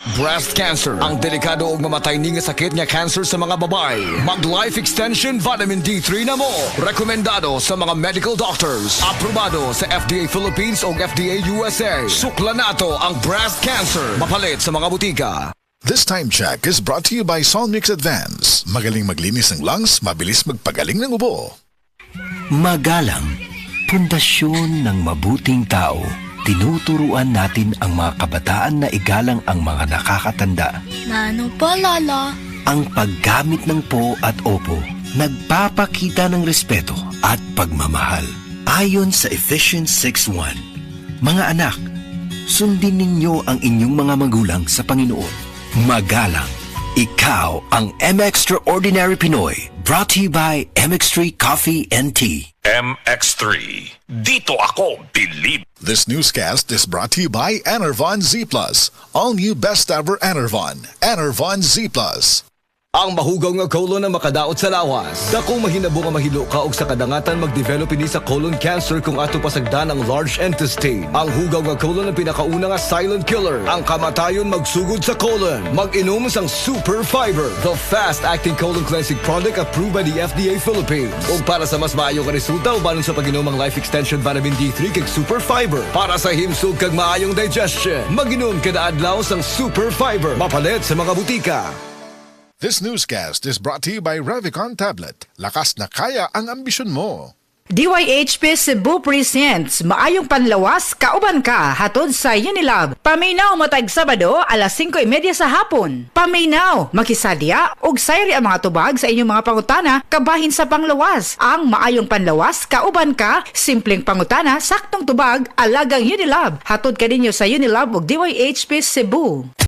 Breast cancer, ang delikado ug mamatay ni nga sakit nga cancer sa mga babae. Mag Life Extension Vitamin D3 na mo. Rekomendado sa mga medical doctors. Aprobado sa FDA Philippines ug FDA USA. Sukla nato ang breast cancer. Mapalit sa mga butika. This time check is brought to you by Solmix Advance. Magaling maglinis ng lungs, mabilis magpagaling ng ubo. Magalang, pundasyon ng mabuting tao. Tinuturuan natin ang mga kabataan na igalang ang mga nakakatanda. Nano pa, Lala? Ang paggamit ng po at opo, nagpapakita ng respeto at pagmamahal. Ayon sa Ephesians 6:1, mga anak, sundin ninyo ang inyong mga magulang sa Panginoon. Magalang, ikaw ang M-Extraordinary Pinoy. Brought to you by MX3 Coffee and Tea. MX3. Dito ako believe. This newscast is brought to you by Enervon Z+. All new best ever Enervon. Enervon Z+. Ang mahugaw nga colon na makadaot sa lawas. Dakong mahinabo nga mahilo ka og sa kadangatan mag-develop ini sa colon cancer kung ato pasagdan ang large intestine. Ang hugaw nga colon ang pinakauna nga silent killer. Ang kamatayon magsugod sa colon. Mag-inom sang Super Fiber, the fast-acting colon cleansing product approved by the FDA Philippines. Ug para sa mas maayong resulta ubanon sa pag-inom ang Life Extension Vitamin D3 kag Super Fiber. Para sa himsog kag maayong digestion, mag-inom kada adlaw sang Super Fiber. Mapalit sa mga butika. This newscast is brought to you by Revicon Tablet. Lakas na kaya ang ambisyon mo. DYHP Cebu presents Maayong Panlawas, Kauban Ka, hatod sa Unilab. Paminaw matag Sabado, alas 5:30 sa hapon. Paminaw, makisadya, ug sayri ang mga tubag sa inyong mga pangutana, kabahin sa panglawas. Ang Maayong Panlawas, Kauban Ka, simpleng pangutana, saktong tubag, alagang Unilab. Hatod ka ninyo sa Unilab ug DYHP Cebu.